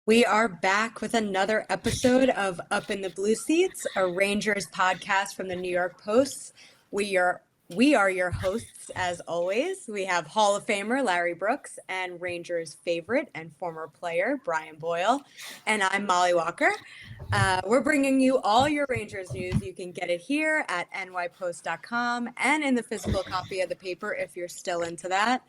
We are back with another episode of Up in the Blue Seats, a Rangers podcast from the New York Post. We are your hosts as always. We have Hall of Famer Larry Brooks and Rangers favorite and former player Brian Boyle, and I'm Mollie Walker. We're bringing you all your Rangers news. You can get it here at nypost.com and in the physical copy of the paper if you're still into that.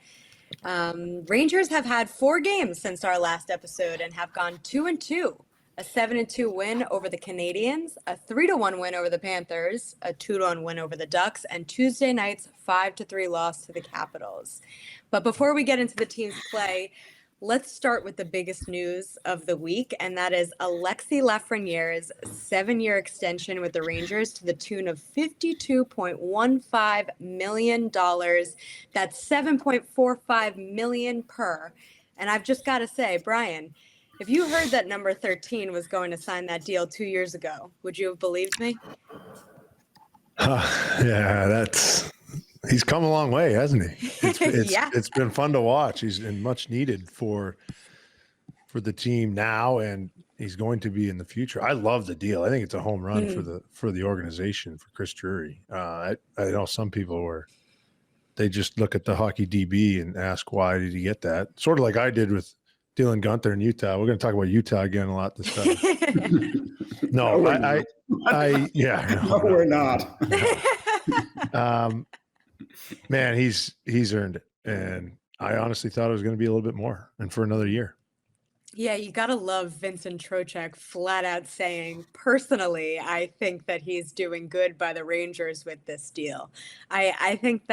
Rangers have had 4 games since our last episode and have gone 2-2. A 7-2 win over the Canadiens, a 3-1 win over the Panthers, a 2-1 win over the Ducks, and Tuesday night's 5-3 loss to the Capitals. But before we get into the team's play, let's start with the biggest news of the week, and that is Alexis Lafreniere's 7-year extension with the Rangers to the tune of $52.15 million. That's $7.45 million per. And I've just got to say, Brian, if you heard that number 13 was going to sign that deal 2 years ago, would you have believed me? Yeah, he's come a long way, hasn't he? It's been fun to watch. He's been much needed for the team now, and he's going to be in the future. I love the deal. I think it's a home run for the organization, for Chris Drury. I know some people they just look at the hockey DB and ask, why did he get that? Sort of like I did with Dylan Guenther in Utah. We're going to talk about Utah again a lot this time. No, we're not. Man, he's earned it. And I honestly thought it was going to be a little bit more and for another year. Yeah, you got to love Vincent Trocheck flat out saying, personally, I think that he's doing good by the Rangers with this deal. I think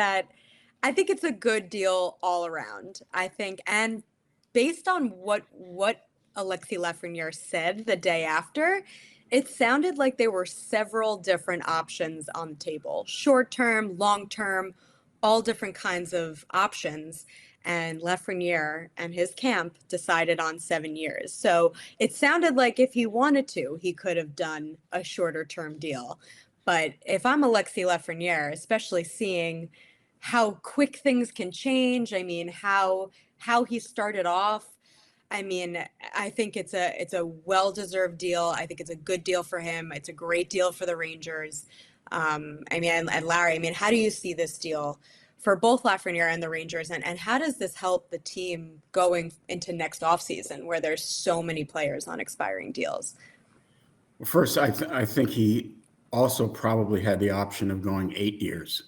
it's a good deal all around. I think, and based on what Alexis Lafreniere said the day after, it sounded like there were several different options on the table. Short-term, long-term, all different kinds of options. And Lafreniere and his camp decided on 7 years. So it sounded like if he wanted to, he could have done a shorter-term deal. But if I'm Alexis Lafreniere, especially seeing how quick things can change, I mean, how he started off, I mean, I think it's a well-deserved deal. I think it's a good deal for him. It's a great deal for the Rangers. And Larry, I mean, how do you see this deal for both Lafreniere and the Rangers? And how does this help the team going into next offseason where there's so many players on expiring deals? Well, first, I think he also probably had the option of going 8 years.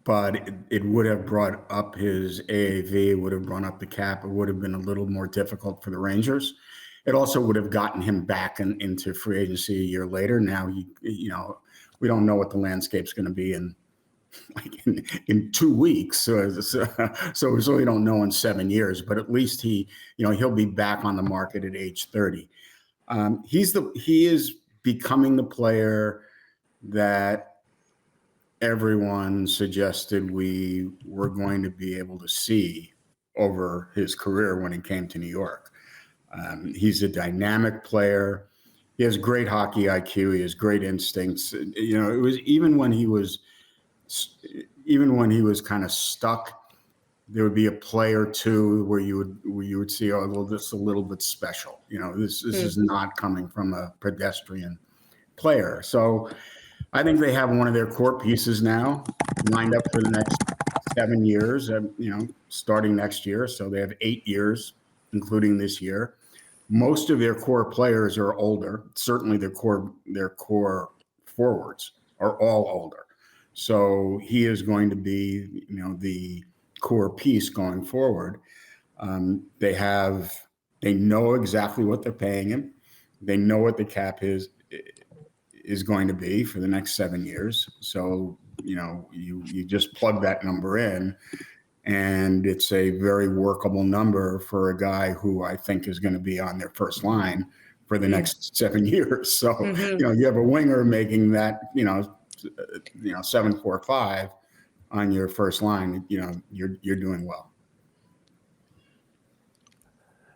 But it would have brought up his AAV, would have brought up the cap. It would have been a little more difficult for the Rangers. It also would have gotten him back into free agency a year later. Now, we don't know what the landscape's going to be in 2 weeks. So we really don't know in 7 years. But at least he'll be back on the market at age 30. He is becoming the player that everyone suggested we were going to be able to see over his career when he came to New York. He's a dynamic player. He has great hockey IQ. He has great instincts. It was even when he was kind of stuck, there would be a play or two where you would see, oh, well, this is a little bit special. This is not coming from a pedestrian player. So I think they have one of their core pieces now lined up for the next 7 years, starting next year. So they have 8 years, including this year. Most of their core players are older. Certainly their core forwards are all older. So he is going to be, the core piece going forward. They know exactly what they're paying him. They know what the cap is going to be for the next 7 years. So, you just plug that number in, and it's a very workable number for a guy who I think is going to be on their first line for the next 7 years. So, you have a winger making that, 7.45 on your first line, you're doing well.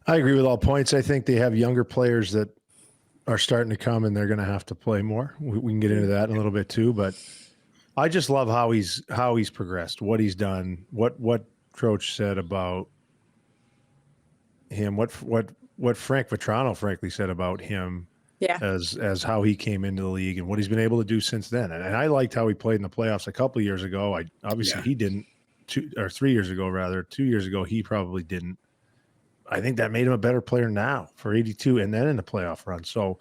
I agree with all points. I think they have younger players that are starting to come, and they're going to have to play more. We can get into that in a little bit too, but I just love how he's progressed, what he's done, what Troch said about him, what Frank Vetrano frankly said about him, Yeah. as how he came into the league and what he's been able to do since then. And I liked how he played in the playoffs a couple of years ago. He didn't 3 years ago, rather 2 years ago, he probably didn't. I think that made him a better player now for 82 and then in the playoff run. So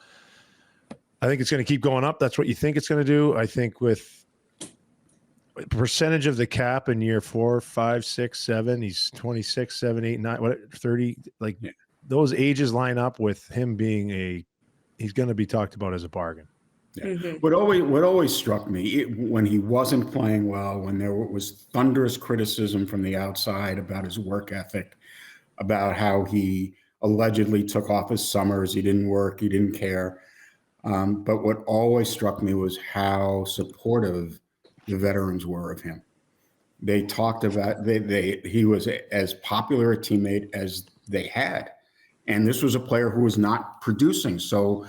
I think it's going to keep going up. That's what you think it's going to do. I think with percentage of the cap in year 4, 5, 6, 7, he's 26, 7, 8, 9, 30. Like those ages line up with him being he's going to be talked about as a bargain. Yeah. Mm-hmm. What always struck me when he wasn't playing well, when there was thunderous criticism from the outside about his work ethic, about how he allegedly took off his summers, he didn't work, he didn't care. But what always struck me was how supportive the veterans were of him. They talked about he was as popular a teammate as they had. And this was a player who was not producing. So,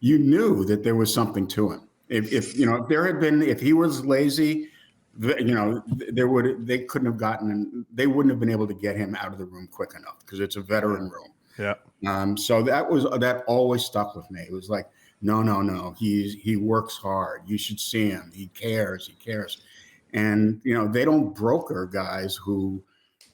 you knew that there was something to him. If he was lazy, they couldn't have they wouldn't have been able to get him out of the room quick enough because it's a veteran room. Yeah. So that always stuck with me. It was like, no. He works hard. You should see him. He cares. And, they don't broker guys who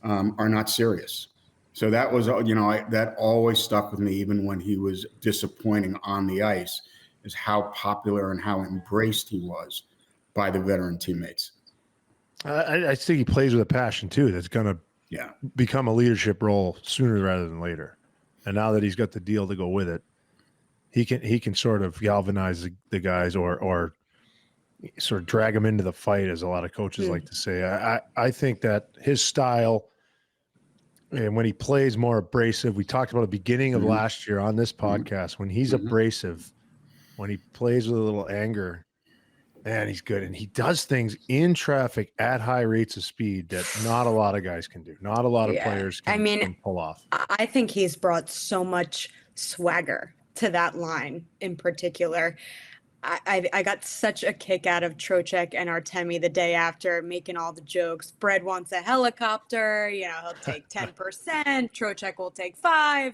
are not serious. So that was, that always stuck with me, even when he was disappointing on the ice, is how popular and how embraced he was by the veteran teammates. I think he plays with a passion too. That's going to become a leadership role sooner rather than later. And now that he's got the deal to go with it, he can sort of galvanize the guys or sort of drag them into the fight, as a lot of coaches like to say. I think that his style, and when he plays more abrasive, we talked about the beginning of last year on this podcast, when he's abrasive, when he plays with a little anger, man, he's good. And he does things in traffic at high rates of speed that not a lot of guys can do. Not a lot of players can pull off. I think he's brought so much swagger to that line in particular. I got such a kick out of Trocheck and Artemi the day after, making all the jokes. Brad wants a helicopter, he'll take 10%. Trocheck will take 5%.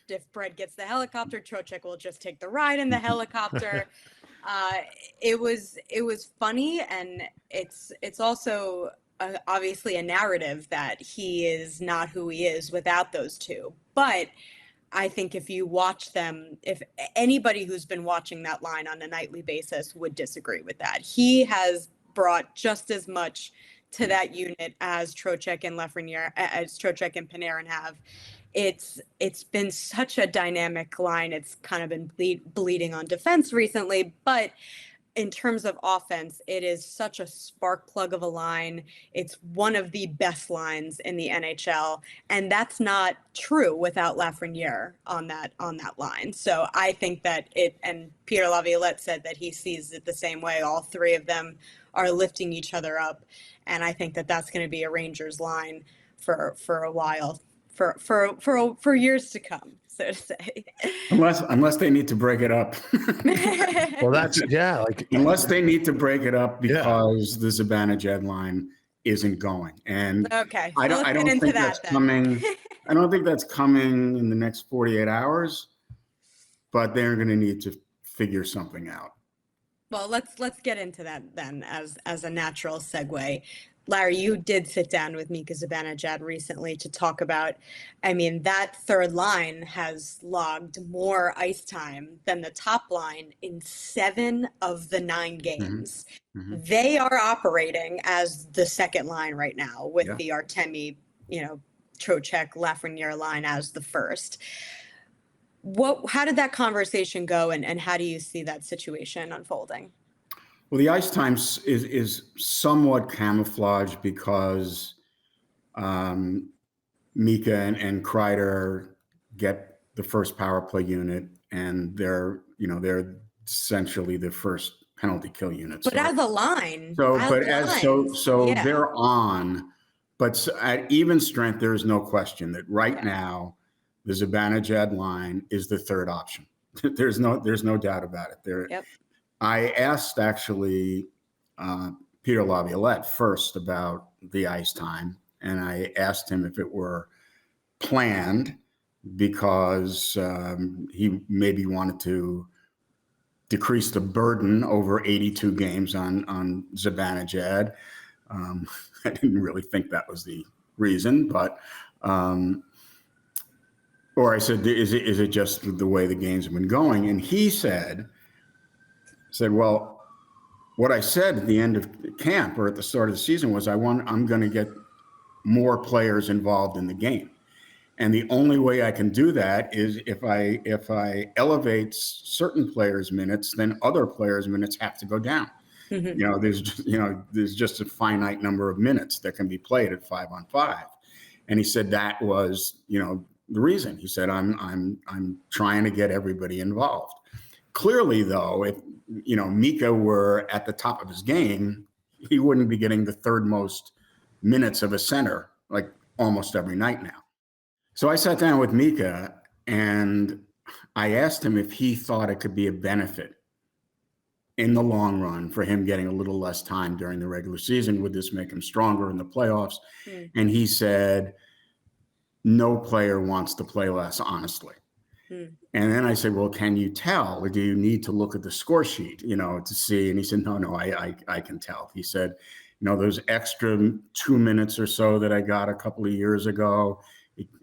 If Brad gets the helicopter, Trocheck will just take the ride in the helicopter. It was funny, and it's also obviously a narrative that he is not who he is without those two. But I think if you watch them, if anybody who's been watching that line on a nightly basis would disagree with that. He has brought just as much to that unit as Trocheck and Lafreniere, as Trocheck and Panarin have. It's been such a dynamic line. It's kind of been bleeding on defense recently, but in terms of offense, it is such a spark plug of a line. It's one of the best lines in the NHL, and that's not true without Lafreniere on that line. So I think that and Peter Laviolette said that he sees it the same way. All three of them are lifting each other up, and I think that that's going to be a Rangers line for a while, for years to come, so to say. Unless they need to break it up. Well, unless they need to break it up because the Zibanejad line isn't going. And okay, I don't think that's coming. I don't think that's coming in the next 48 hours, but they're going to need to figure something out. Well, let's get into that then as a natural segue. Larry, you did sit down with Mika Zibanejad recently to talk about, that third line has logged more ice time than the top line in 7 of the 9 games. Mm-hmm. They are operating as the second line right now with the Artemi, Trocheck, Lafreniere line as the first. How did that conversation go, and how do you see that situation unfolding? Well, the ice time is somewhat camouflaged because Mika and Kreider get the first power play unit, and they're essentially the first penalty kill unit. But as a line, they're on. But at even strength, there is no question that now the Zibanejad line is the third option. There's no doubt about it. Yep. I asked actually Peter Laviolette first about the ice time, and I asked him if it were planned because he maybe wanted to decrease the burden over 82 games on Zibanejad. I didn't really think that was the reason, but or I said, is it just the way the games have been going? And he said, well, what I said at the end of camp or at the start of the season was I'm going to get more players involved in the game. And the only way I can do that is if I elevate certain players' minutes, then other players' minutes have to go down. Mm-hmm. There's just a finite number of minutes that can be played at 5-on-5. And he said that was, the reason. He said, I'm trying to get everybody involved. Clearly, though, if Mika were at the top of his game, he wouldn't be getting the third most minutes of a center like almost every night now. So I sat down with Mika and I asked him if he thought it could be a benefit in the long run for him getting a little less time during the regular season. Would this make him stronger in the playoffs? Mm. And he said, no player wants to play less, honestly. Mm. And then I said, well, can you tell, or do you need to look at the score sheet, to see? And he said, no, I can tell. He said, those extra 2 minutes or so that I got a couple of years ago,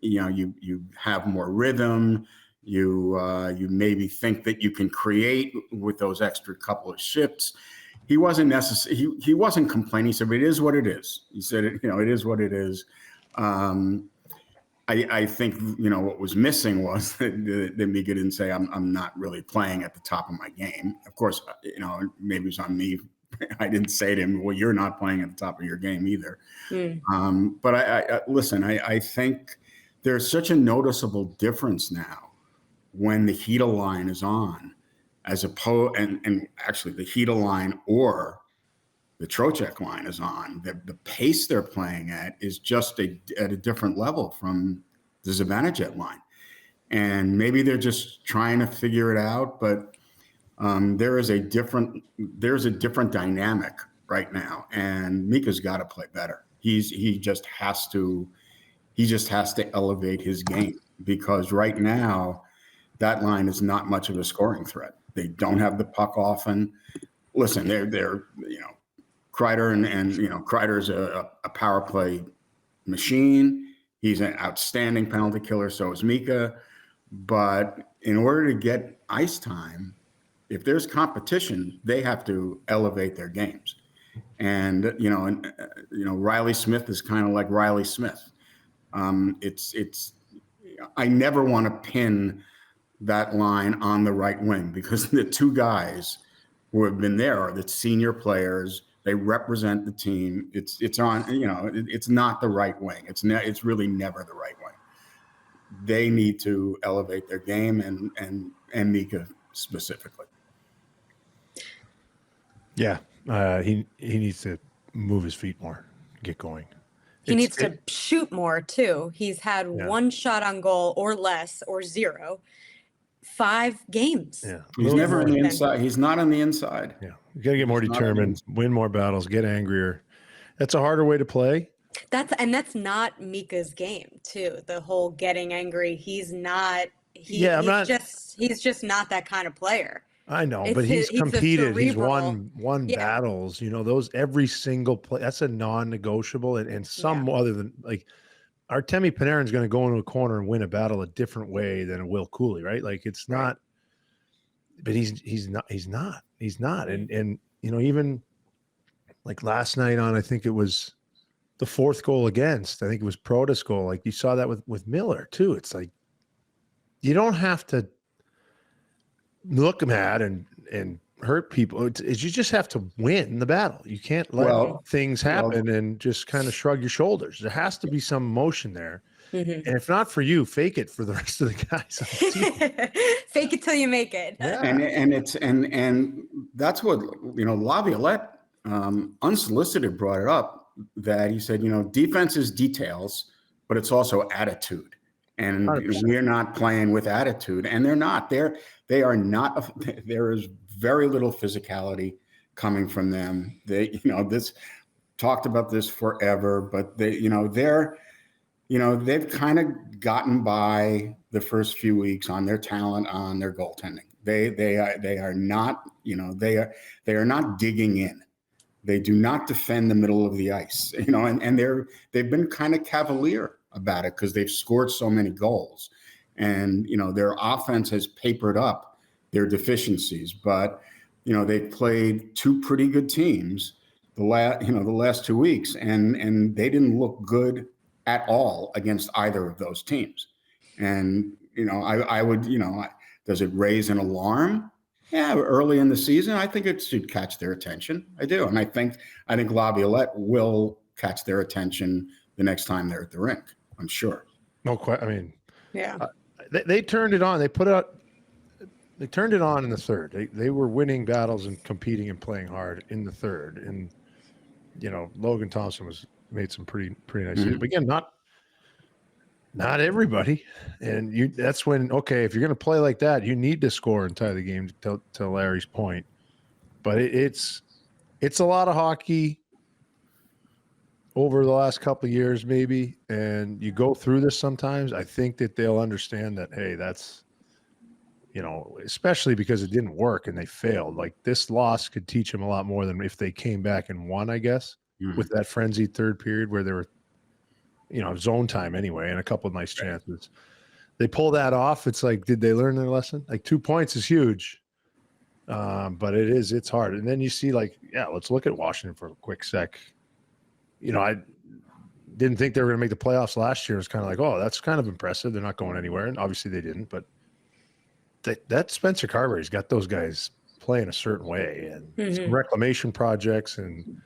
you have more rhythm. You maybe think that you can create with those extra couple of shifts. He wasn't necessary. He wasn't complaining. He said, it is what it is. He said, it is what it is. I think, what was missing was that Mika didn't say, I'm not really playing at the top of my game. Of course, maybe it's on me. I didn't say to him, well, you're not playing at the top of your game either. Mm. But I think there's such a noticeable difference now when the Heat line is on, as opposed, and actually the Heat line or the Trocheck line is on. The pace they're playing at is just at a different level from the Zibanejad line. And maybe they're just trying to figure it out, but there's a different dynamic right now, and Mika's got to play better. He just has to elevate his game, because right now that line is not much of a scoring threat. They don't have the puck often. Listen, they're Kreider and Kreider's a power play machine. He's an outstanding penalty killer. So is Mika. But in order to get ice time, if there's competition, they have to elevate their games. And Riley Smith is kind of like Riley Smith. I never want to pin that line on the right wing, because the two guys who have been there are the senior players. They represent the team. It's on, it's not the right wing. It's really never the right wing. They need to elevate their game, and Mika specifically. Yeah, he needs to move his feet more, get going. He needs to shoot more too. He's had one shot on goal or less or 0, 5 games. Yeah, he's never on the inside. He's not on the inside. Yeah, you got to get more determined, win more battles, get angrier. That's a harder way to play. That's not Mika's game too. The whole getting angry. He's not. He's just not that kind of player. I know, but he's competed. He's won battles. Those every single play. That's a non-negotiable, and some other than like Artemi Panarin's going to go into a corner and win a battle a different way than a Will Cooley, right? Like it's not. But he's not. And even like last night on, I think it was the 4th goal against. I think it was Prota's goal. Like you saw that with Miller too. It's like you don't have to look mad and hurt people. You just have to win the battle. You can't let things happen and just kind of shrug your shoulders. There has to be some emotion there. Mm-hmm. And if not for you, fake it for the rest of the guys on the team. Fake it till you make it. Yeah. And that's what Laviolette unsolicited brought it up, that he said, defense is details, but it's also attitude. And 100%. We're not playing with attitude, and they're not. They are not. There is very little physicality coming from them. They, this talked about this forever, but they're they've kind of gotten by the first few weeks on their talent, on their goaltending. They are not, they are not digging in. They do not defend the middle of the ice, and they've been kind of cavalier about it because they've scored so many goals, and their offense has papered up their deficiencies. But they've played two pretty good teams the last 2 weeks, and they didn't look good at all against either of those teams. And I would, does it raise an alarm? Yeah, early in the season, I think it should catch their attention. I do, and I think Laviolette will catch their attention the next time they're at the rink. I'm sure. No question. I mean, yeah, they turned it on. They turned it on in the third. They were winning battles and competing and playing hard in the third. And Logan Thompson made some pretty nice hits. But again, not everybody. And that's when, okay, if you're going to play like that, you need to score and tie the game, to Larry's point. But it's a lot of hockey over the last couple of years, maybe. And you go through this sometimes. I think that they'll understand that, hey, that's, especially because it didn't work and they failed. Like, this loss could teach them a lot more than if they came back and won, I guess, with that frenzied third period where they were, zone time anyway, and a couple of nice chances. They pull that off. It's like, did they learn their lesson? Like, 2 points is huge, but it's hard. And then you see, let's look at Washington for a quick sec. I didn't think they were going to make the playoffs last year. It's kind of like, oh, that's kind of impressive. They're not going anywhere, and obviously they didn't. But that Spencer Carberry's got those guys playing a certain way, and some reclamation projects, and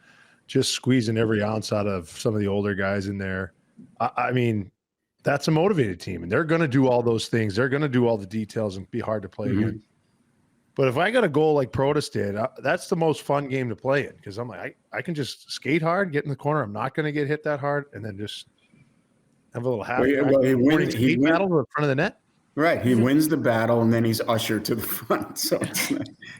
just squeezing every ounce out of some of the older guys in there. I mean, that's a motivated team, and they're going to do all those things. They're going to do all the details and be hard to play against. But if I got a goal like Protas did, that's the most fun game to play in, because I'm like, I can just skate hard, get in the corner. I'm not going to get hit that hard, and then just have a little happy skate battle in front of the net. Right, he wins the battle, and then he's ushered to the front. So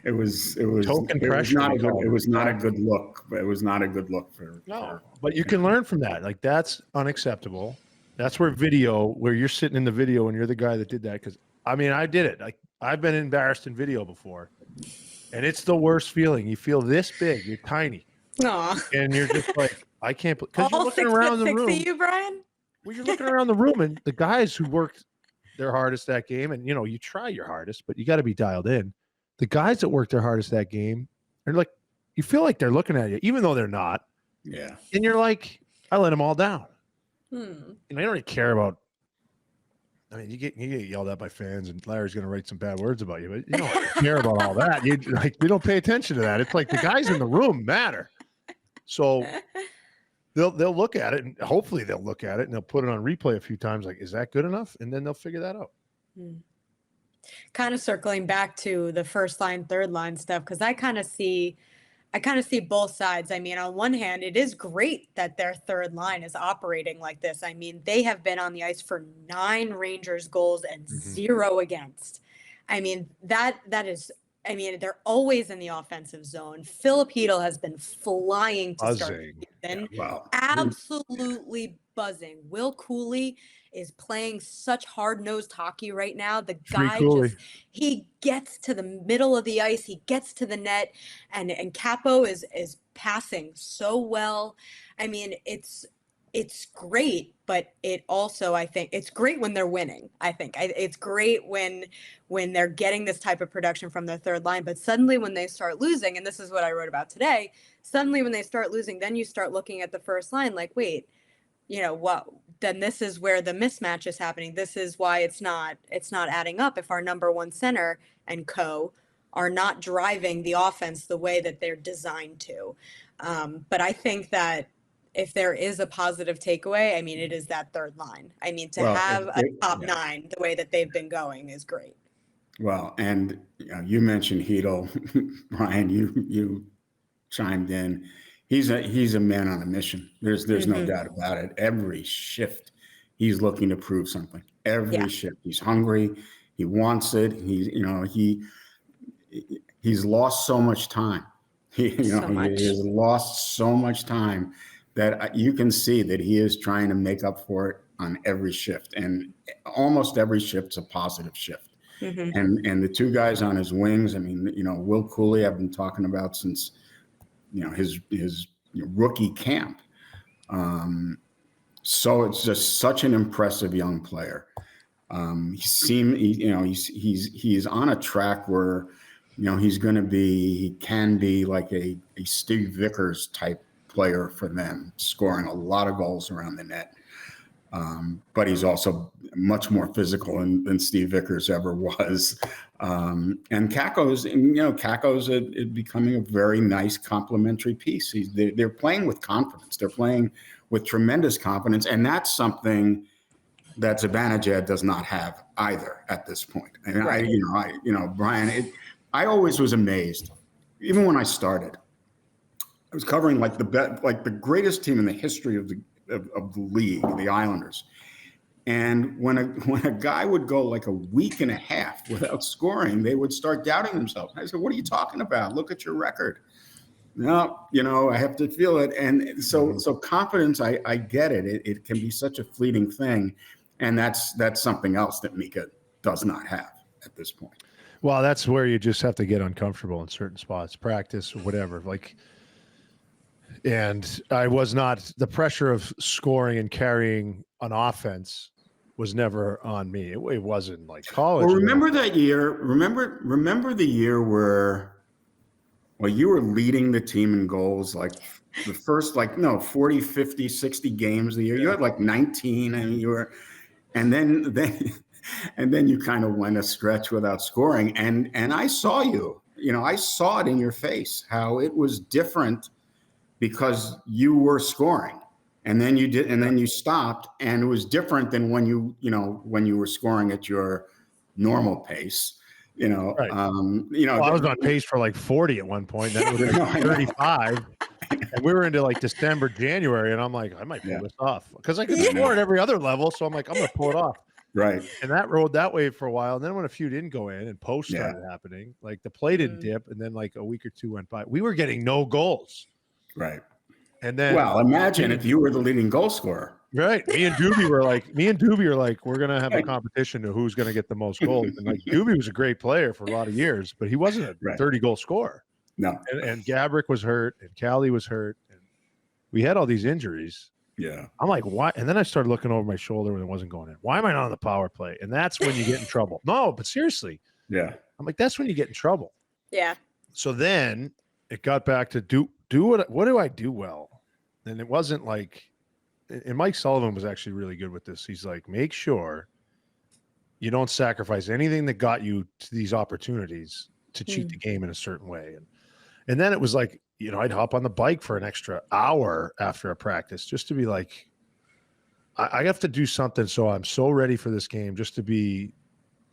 it was token pressure. It was not a good look. It was not a good look for. No, but you can learn from that. Like, that's unacceptable. That's where you're sitting in the video and you're the guy that did that. Because I mean, I did it. Like, I've been embarrassed in video before, and it's the worst feeling. You feel this big, you're tiny, and you're just like, I can't. Because you're looking around the room. You, Brian? Well, you're looking around the room, and the guys who worked their hardest that game, and you try your hardest, but you got to be dialed in. The guys that worked their hardest that game, they're like, you feel like they're looking at you, even though they're not. Yeah. And you're like, I let them all down. I don't really care about. I mean, you get yelled at by fans, and Larry's going to write some bad words about you, but you don't care about all that. You don't pay attention to that. It's like the guys in the room matter. So they'll look at it, and hopefully they'll look at it, and they'll put it on replay a few times. Like, is that good enough? And then they'll figure that out. Kind of circling back to the first line, third line stuff, because I kind of see both sides. I mean, on one hand, it is great that their third line is operating like this. I mean, they have been on the ice for 9 Rangers goals and 0 against. I mean, that is. I mean, they're always in the offensive zone. Philip Hedl has been flying to start the season. Yeah, wow. Absolutely buzzing. Will Cooley is playing such hard-nosed hockey right now. The guy he gets to the middle of the ice, he gets to the net, and Capo is passing so well. I mean, it's great, but it also, I think, it's great when they're winning. I think it's great when they're getting this type of production from their third line. But suddenly when they start losing, and this is what I wrote about today, suddenly when they start losing, then you start looking at the first line like, wait, what? Then this is where the mismatch is happening. This is why it's not adding up if our number one center and co are not driving the offense the way that they're designed to. But I think that if there is a positive takeaway, I mean, it is that third line. I mean, have a top 9 the way that they've been going is great. Well, and you mentioned Hedl, Brian. You chimed in. He's a man on a mission. There's no doubt about it. Every shift, he's looking to prove something. Every shift, he's hungry. He wants it. He's lost so much time. He has lost so much time that you can see that he is trying to make up for it on every shift, and almost every shift's a positive shift. Mm-hmm. And the two guys on his wings, I mean, Will Cooley, I've been talking about since, his rookie camp. So it's just such an impressive young player. He's on a track where, he can be like a Steve Vickers type player for them, scoring a lot of goals around the net. But he's also much more physical than Steve Vickers ever was. And Kakko's becoming a very nice complementary piece. They're playing with confidence. They're playing with tremendous confidence, and that's something that Zibanejad does not have either at this point. And right. Brian, I always was amazed, even when I started. I was covering the greatest team in the history of the league, the Islanders. And when a guy would go like a week and a half without scoring, they would start doubting themselves. I said, "What are you talking about? Look at your record." No, I have to feel it. And so confidence, I get it. It can be such a fleeting thing. And that's something else that Mika does not have at this point. Well, that's where you just have to get uncomfortable in certain spots, practice or whatever. And I was not, the pressure of scoring and carrying an offense was never on me. It wasn't like college. Well, remember that year? Remember the year where you were leading the team in goals, like the first 40, 50, 60 games of the year. You had like 19, and then you kind of went a stretch without scoring. And I saw you. I saw it in your face how it was different because you were scoring, and then you did, and then you stopped, and it was different than when you were scoring at your normal pace. Right. I was on pace for like 40 at one point. Then it was like 35, and we were into like December, January, and I'm like, I might pull this off because I could score at every other level. So I'm like, I'm gonna pull it off. Right. And that rode that way for a while. And then when a few didn't go in and posts started happening, like the play didn't dip, and then like a week or two went by, we were getting no goals. Right. And then, well, imagine if you were the leading goal scorer. Right. Me and Doobie are like, we're going to have a competition to who's going to get the most goals. And like Doobie was a great player for a lot of years, but he wasn't a 30 goal scorer. No. And Gabrick was hurt, and Callie was hurt, and we had all these injuries. Yeah. I'm like, why? And then I started looking over my shoulder when it wasn't going in. Why am I not on the power play? And that's when you get in trouble. No, but seriously. Yeah. I'm like, that's when you get in trouble. Yeah. So then it got back to do what do I do well? And it wasn't like, and Mike Sullivan was actually really good with this. He's like, make sure you don't sacrifice anything that got you to these opportunities to cheat the game in a certain way. And then it was like, I'd hop on the bike for an extra hour after a practice just to be like, I have to do something. So I'm so ready for this game just to be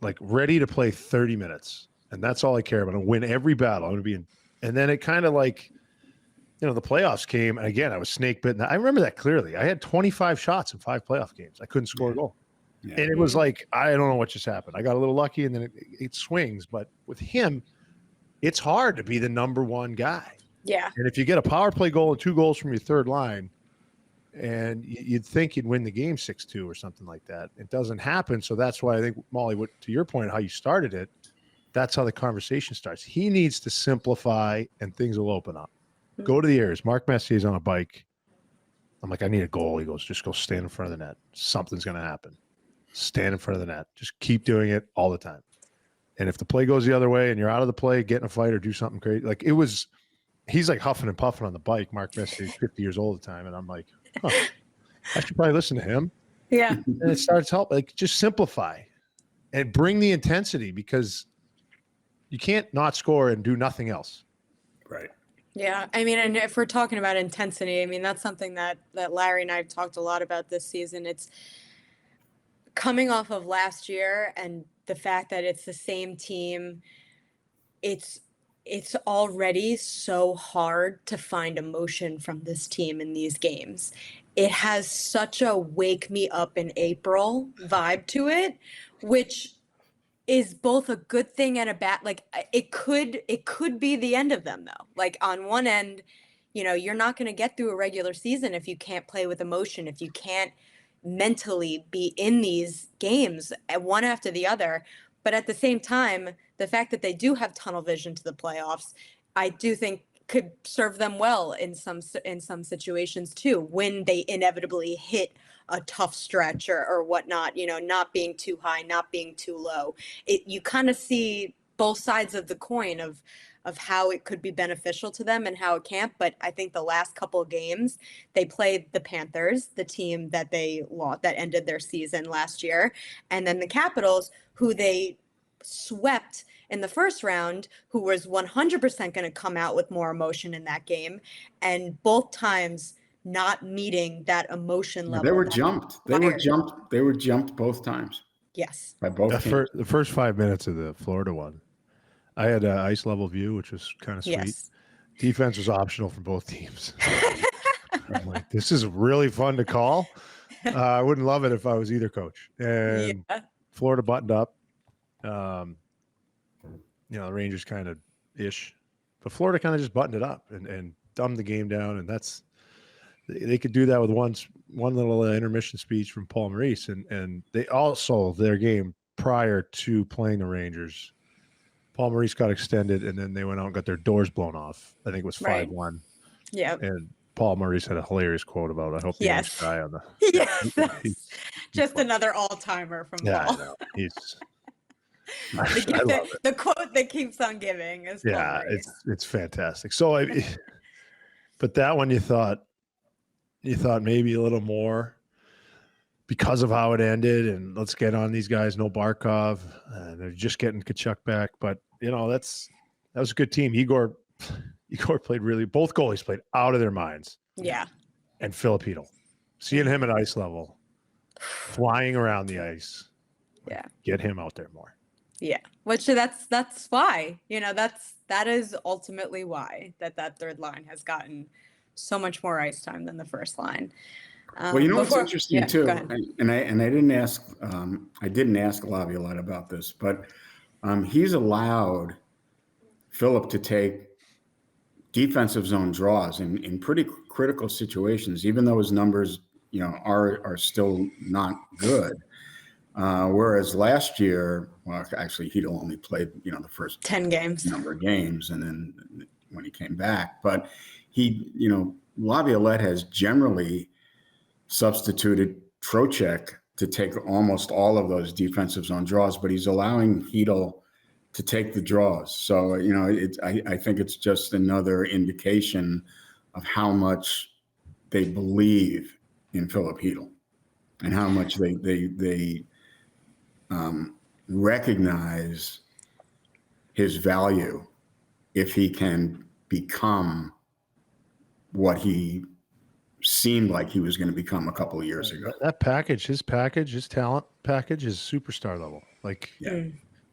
like ready to play 30 minutes. And that's all I care about. I'm going to win every battle. I'm going to be in. And then it kind of like, the playoffs came, and again, I was snake bitten. I remember that clearly. I had 25 shots in 5 playoff games. I couldn't score a goal. Yeah. And it was like, I don't know what just happened. I got a little lucky, and then it swings. But with him, it's hard to be the number one guy. Yeah. And if you get a power play goal and 2 goals from your third line, and you'd think you'd win the game 6-2 or something like that, it doesn't happen. So that's why I think, Molly, to your point, how you started it, that's how the conversation starts. He needs to simplify, and things will open up. Go to the areas. Mark Messier's on a bike. I'm like, I need a goal. He goes, just go stand in front of the net. Something's going to happen. Stand in front of the net. Just keep doing it all the time. And if the play goes the other way and you're out of the play, get in a fight or do something crazy. Like he's like huffing and puffing on the bike. Mark Messier's 50 years old at the time. And I'm like, I should probably listen to him. Yeah. And it starts helping. Like, just simplify and bring the intensity, because you can't not score and do nothing else. Right. Yeah. I mean, and if we're talking about intensity, I mean, that's something that Larry and I have talked a lot about this season. It's coming off of last year and the fact that it's the same team. It's already so hard to find emotion from this team in these games. It has such a wake me up in April vibe to it, which is both a good thing and a bad. Like, it could be the end of them, though. Like, on one end, you're not going to get through a regular season if you can't play with emotion, if you can't mentally be in these games one after the other. But at the same time, the fact that they do have tunnel vision to the playoffs, I do think could serve them well in some situations too, when they inevitably hit a tough stretch or whatnot, not being too high, not being too low. You kind of see both sides of the coin of how it could be beneficial to them and how it can't. But I think the last couple of games, they played the Panthers, the team that they lost, that ended their season last year, and then the Capitals, who they swept in the first round, who was 100% going to come out with more emotion in that game. And both times not meeting that emotion level. They were jumped. They were jumped both times. Yes. By both teams. The first 5 minutes of the Florida one, I had an ice level view, which was kind of sweet. Yes. Defense was optional for both teams. I'm like, this is really fun to call. I wouldn't love it if I was either coach. And Florida buttoned up. The Rangers kind of ish, but Florida kind of just buttoned it up and dumbed the game down. And they could do that with one little intermission speech from Paul Maurice. And they also, their game prior to playing the Rangers, Paul Maurice got extended, and then they went out and got their doors blown off. I think it was 5-1. Yeah. And Paul Maurice had a hilarious quote about, I hope the young guy on the. Yes. Just another all-timer from Paul. I know. The quote that keeps on giving is Paul Maurice. It's fantastic. So, but that one you thought maybe a little more because of how it ended, and let's get on these guys. No Barkov, they're just getting Kachuk back, but that was a good team. Igor played really. Both goalies played out of their minds. Yeah, and Filipino, seeing him at ice level, flying around the ice. Yeah, get him out there more. Yeah, which that's why that is ultimately why that third line has gotten so much more ice time than the first line. Well, what's interesting too, and I didn't ask Laviolette about this, but he's allowed Philip to take defensive zone draws in pretty critical situations, even though his numbers, are still not good. Whereas last year, well, actually, he'd only played, the first 10 games, number of games, and then when he came back, but Laviolette has generally substituted Trocheck to take almost all of those defensive zone draws, but he's allowing Hedl to take the draws. So, I think it's just another indication of how much they believe in Philip Hedl and how much they recognize his value if he can become what he seemed like he was going to become a couple of years ago. That package, his talent package is superstar level. Like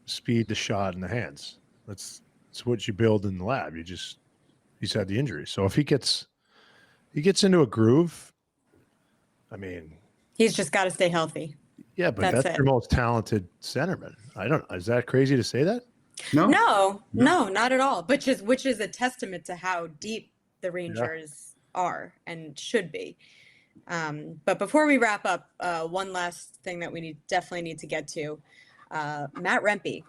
speed, the shot, and the hands. That's what you build in the lab. He's had the injury. So if he gets into a groove, I mean, he's just got to stay healthy. Yeah, but that's your most talented centerman. I don't know. Is that crazy to say that? No, not at all. Which is a testament to how deep the Rangers are and should be. But before we wrap up, one last thing that we definitely need to get to. Matt Rempe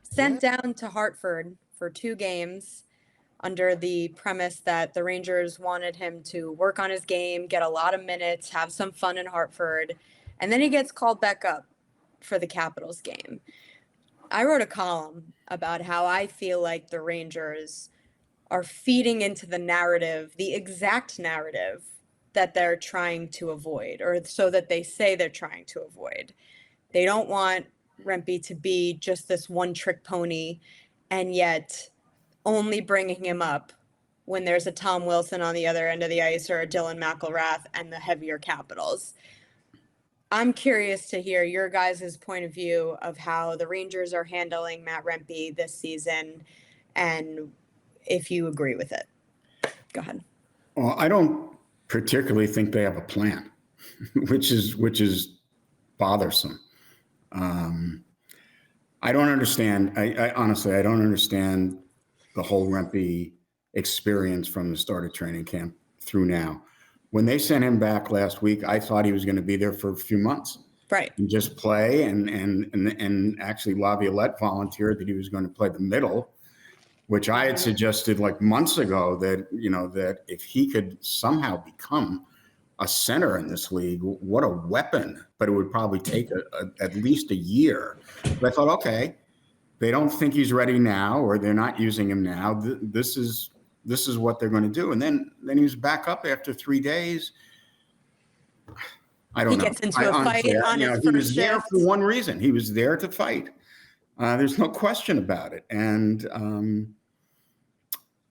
sent down to Hartford for 2 games under the premise that the Rangers wanted him to work on his game, get a lot of minutes, have some fun in Hartford, and then he gets called back up for the Capitals game. I wrote a column about how I feel like the Rangers are feeding into the narrative, the exact narrative that they're trying to avoid, or so that they say they're trying to avoid. They don't want Rempe to be just this one-trick pony, and yet only bringing him up when there's a Tom Wilson on the other end of the ice or a Dylan McIlrath and the heavier Capitals. I'm curious to hear your guys' point of view of how the Rangers are handling Matt Rempe this season, and if you agree with it. Go ahead. Well, I don't particularly think they have a plan, which is bothersome. I don't understand. I honestly, I don't understand the whole Rempe experience from the start of training camp through now. When they sent him back last week, I thought he was going to be there for a few months. Right. And just play. And actually Laviolette volunteered that he was going to play the middle, which I had suggested like months ago that, that if he could somehow become a center in this league, what a weapon, but it would probably take at least a year. But I thought, okay, they don't think he's ready now, or they're not using him now. This is what they're going to do. And then he was back up after 3 days. I don't know. He gets into a fight on his first shift. He was there for one reason. He was there to fight. There's no question about it. And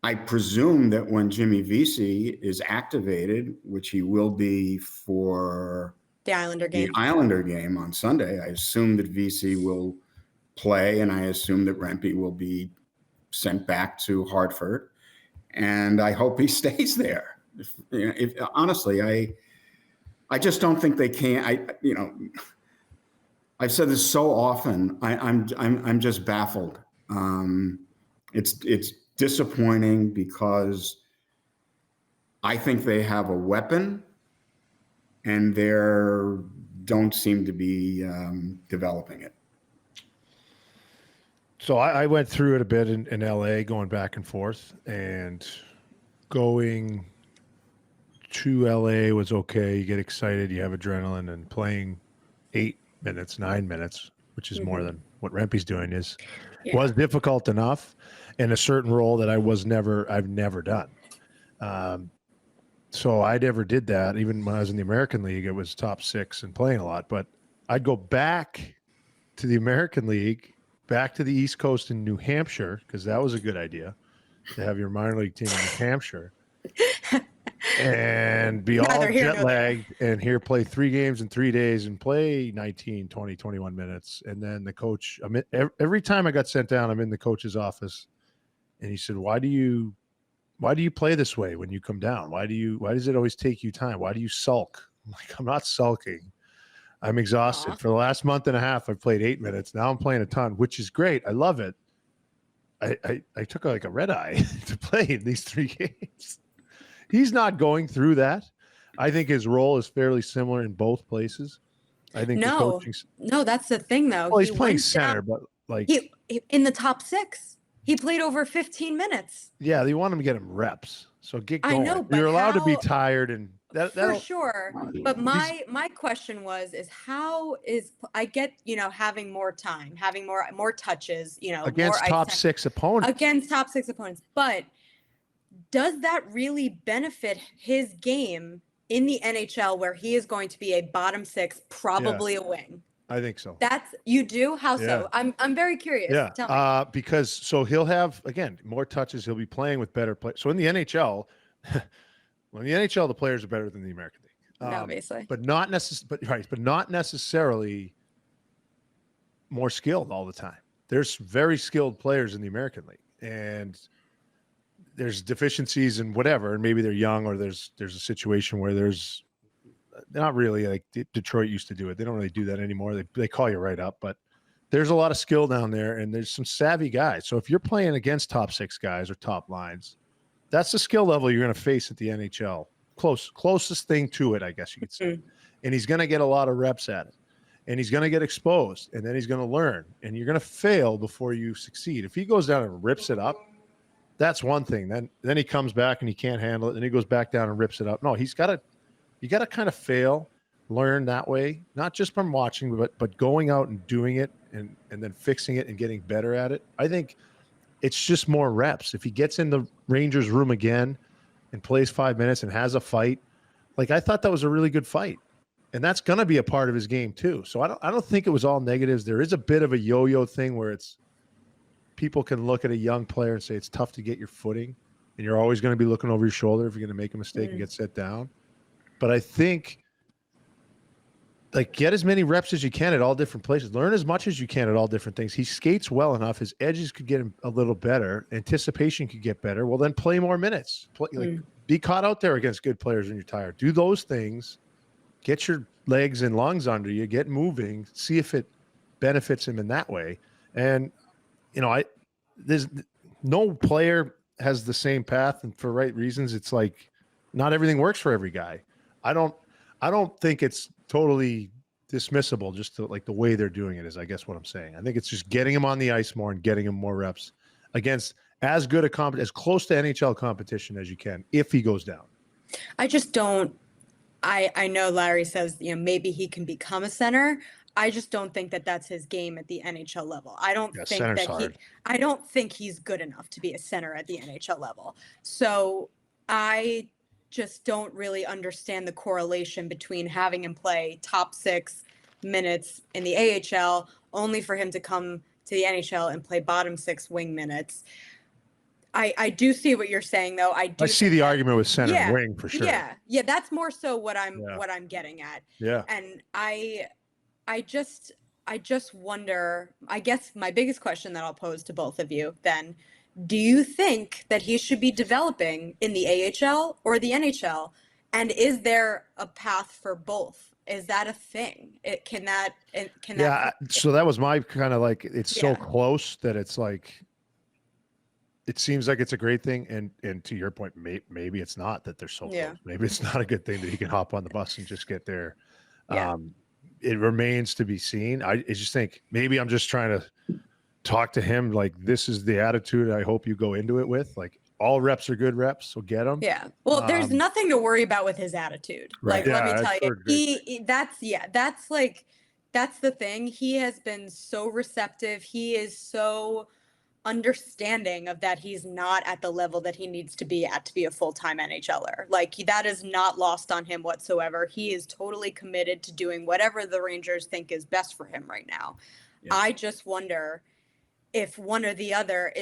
I presume that when Jimmy Vesey is activated, which he will be for the Islander game on Sunday, I assume that Vesey will play, and I assume that Rempe will be sent back to Hartford. And I hope he stays there. If honestly, I just don't think they can. I've said this so often. I'm just baffled. It's disappointing because I think they have a weapon, and they don't seem to be developing it. So I went through it a bit in LA, going back and forth, and going to LA was okay. You get excited, you have adrenaline, and playing 8 minutes, 9 minutes, which is more than what Rempe's doing was difficult enough in a certain role that I've never done. So I never did that. Even when I was in the American League, it was top 6 and playing a lot, but I'd go back to the American League, back to the East Coast in New Hampshire, because that was a good idea to have your minor league team in New Hampshire and be all jet lagged and here play 3 games in 3 days and play 19, 20, 21 minutes. And then the coach, every time I got sent down, I'm in the coach's office, and he said, why do you play this way when you come down? Why does it always take you time? Why do you sulk? I'm like, I'm not sulking. I'm exhausted. For the last month and a half, I've played 8 minutes. Now I'm playing a ton, which is great. I love it. I took like a red eye to play in these 3 games. He's not going through that. I think his role is fairly similar in both places. I think no, that's the thing though. Well, he's playing center, but like he in the top 6, he played over 15 minutes. Yeah, they want him to get him reps. So get going. I know, but you're allowed to be tired, and for sure. But my question is how is, I get, having more time, having more touches, against more top 6 opponents. Against top 6 opponents. But does that really benefit his game in the NHL, where he is going to be a bottom 6, probably a wing? I think so. You do? How so? I'm very curious. Yeah. Tell me. Because so he'll have, again, more touches. He'll be playing with better players. So in the NHL, the players are better than the American League. Obviously. But not necessarily more skilled all the time. There's very skilled players in the American League, and there's deficiencies in whatever, and maybe they're young, or there's a situation where there's not really, like Detroit used to do it. They don't really do that anymore. They call you right up, but there's a lot of skill down there, and there's some savvy guys. So if you're playing against top 6 guys or top lines, that's the skill level you're going to face at the NHL. Closest thing to it, I guess you could say. And he's going to get a lot of reps at it, and he's going to get exposed, and then he's going to learn, and you're going to fail before you succeed. If he goes down and rips it up, that's one thing. Then he comes back and he can't handle it, and he goes back down and rips it up. No, you got to kind of fail, learn that way, not just from watching, but going out and doing it and then fixing it and getting better at it. I think it's just more reps. If he gets in the Rangers room again and plays 5 minutes and has a fight, like I thought that was a really good fight, and that's going to be a part of his game too. So I don't think it was all negatives. There is a bit of a yo-yo thing where people can look at a young player and say it's tough to get your footing, and you're always going to be looking over your shoulder if you're going to make a mistake and get set down. But I think, like, get as many reps as you can at all different places. Learn as much as you can at all different things. He skates well enough. His edges could get him a little better. Anticipation could get better. Well, then play more minutes. Be caught out there against good players when you're tired. Do those things. Get your legs and lungs under you. Get moving. See if it benefits him in that way. And, there's no player has the same path, and for right reasons. It's like not everything works for every guy. I don't think it's totally dismissible just to like the way they're doing it is, I guess what I'm saying. I think it's just getting him on the ice more and getting him more reps against as good a as close to NHL competition as you can if he goes down. I just don't. I know Larry says, maybe he can become a center. I just don't think that that's his game at the NHL level. I don't think he's good enough to be a center at the NHL level. So I just don't really understand the correlation between having him play top 6 minutes in the AHL only for him to come to the NHL and play bottom 6 wing minutes. I do see what you're saying, though. I see the argument with center and wing for sure. Yeah, that's more so what I'm getting at. Yeah, and I just wonder. I guess my biggest question that I'll pose to both of you then: do you think that he should be developing in the AHL or the NHL? And is there a path for both? Is that a thing? So that was my kind of like. It's so close that it's like. It seems like it's a great thing, and to your point, maybe it's not that they're so close. Maybe it's not a good thing that he can hop on the bus and just get there. It remains to be seen. I just think maybe I'm just trying to talk to him like this is the attitude I hope you go into it with. Like all reps are good reps, so get them. Yeah. Well, there's nothing to worry about with his attitude. Right. Like, let me tell you, that's the thing. He has been so receptive. He is so understanding of that he's not at the level that he needs to be a full-time NHLer. Like that is not lost on him whatsoever. He is totally committed to doing whatever the Rangers think is best for him right now. Yeah. I just wonder if one or the other,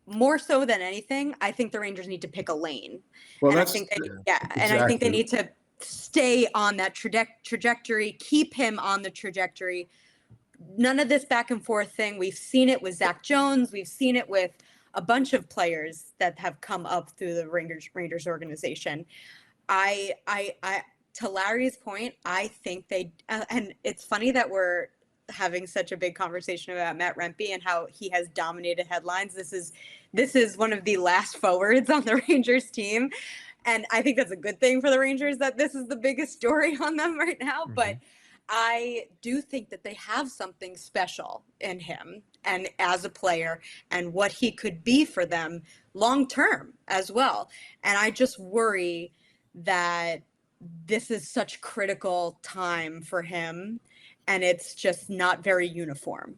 more so than anything, I think the Rangers need to pick a lane. Well, and I think I think they need to stay on that trajectory, keep him on the trajectory. None of this back and forth thing. We've seen it with Zach Jones. We've seen it with a bunch of players that have come up through the Rangers organization. To Larry's point, I think they, and it's funny that we're having such a big conversation about Matt Rempe and how he has dominated headlines. This is one of the last forwards on the Rangers team. And I think that's a good thing for the Rangers that this is the biggest story on them right now. Mm-hmm. But I do think that they have something special in him and as a player and what he could be for them long term as well. And I just worry that this is such critical time for him and it's just not very uniform.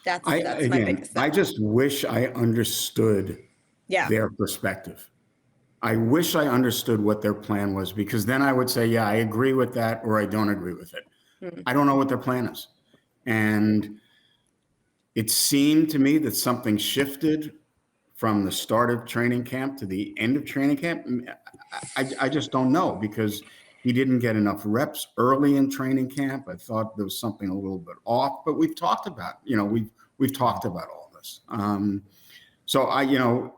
That's my biggest thing. I just wish I understood their perspective. I wish I understood what their plan was, because then I would say, yeah, I agree with that or I don't agree with it. I don't know what their plan is. And it seemed to me that something shifted from the start of training camp to the end of training camp. I just don't know, because he didn't get enough reps early in training camp. I thought there was something a little bit off, but we've talked about, we've talked about all this. So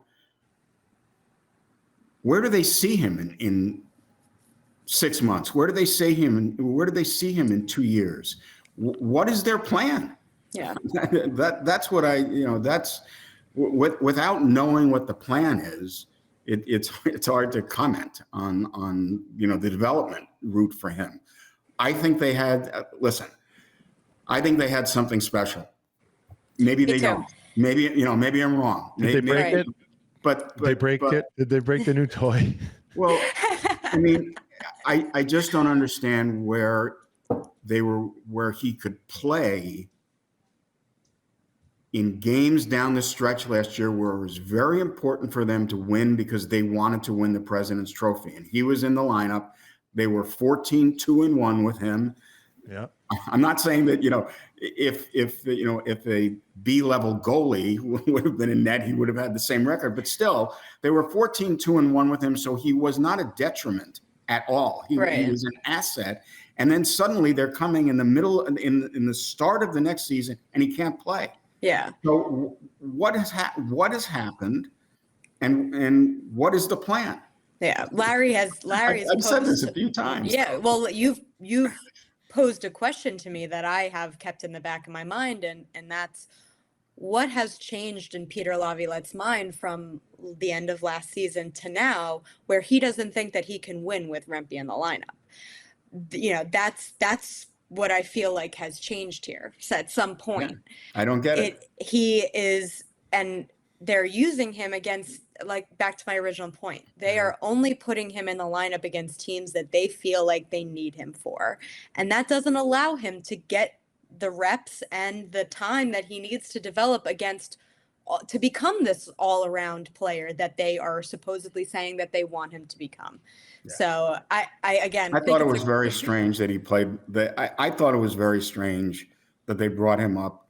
where do they see him in 6 months? Where do they see him in 2 years? What is their plan? Yeah, that's what that's without knowing what the plan is. It's hard to comment on the development route for him. I think they had I think they had something special. Maybe they don't. Maybe I'm wrong. Did they break it? But Did they break the new toy? Well, I mean, I just don't understand where he could play in games down the stretch last year where it was very important for them to win because they wanted to win the President's Trophy. And he was in the lineup. They were 14-2-1 with him. Yeah. I'm not saying that, if a B-level goalie would have been in net, he would have had the same record. But still, they were 14-2-1 with him, so he was not a detriment at all. He was an asset. And then suddenly they're coming in the middle, in the start of the next season, and he can't play. Yeah. So what has happened, and what is the plan? Yeah, Larry's I've said this a few times. Yeah, well, you've posed a question to me that I have kept in the back of my mind, and that's what has changed in Peter Laviolette's mind from the end of last season to now, where he doesn't think that he can win with Rempe in the lineup. That's what I feel like has changed here. So at some point, I don't get it. He is, and they're using him against, like, back to my original point. They are only putting him in the lineup against teams that they feel like they need him for. And that doesn't allow him to get the reps and the time that he needs to develop to become this all-around player that they are supposedly saying that they want him to become. Yeah. So I thought it was very strange that he played. I thought it was very strange that they brought him up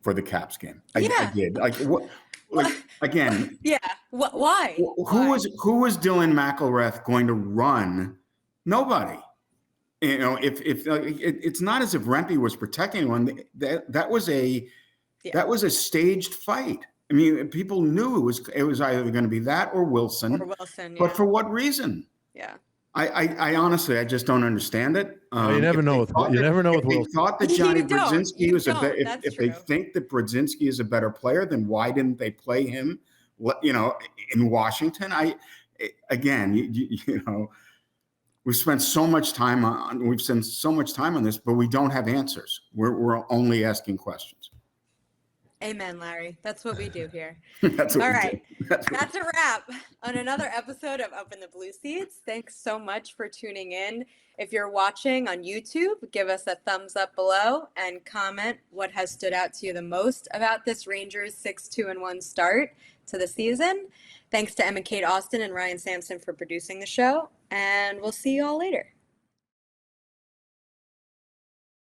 for the Caps game. I did. Like what? Like again. Yeah. Why? Who was Dylan McIlrath going to run? Nobody. You know, if it's not as if Rempe was protecting anyone. That was a staged fight. I mean, people knew it was either going to be that or Wilson. But for what reason? Yeah. I honestly, I just don't understand it. You never know with Wilson. They thought that Johnny Brodzinski was if they think that Brodzinski is a better player, then why didn't they play him? You know, in Washington. We've spent so much time on this, but we don't have answers. We're only asking questions. Amen, Larry. That's what we do here. That's what All we right. do. That's a wrap on another episode of Up in the Blue Seats. Thanks so much for tuning in. If you're watching on YouTube, give us a thumbs up below and comment what has stood out to you the most about this Rangers 6-2-1 start to the season. Thanks to Emma Kate Austin and Ryan Sampson for producing the show, and we'll see you all later.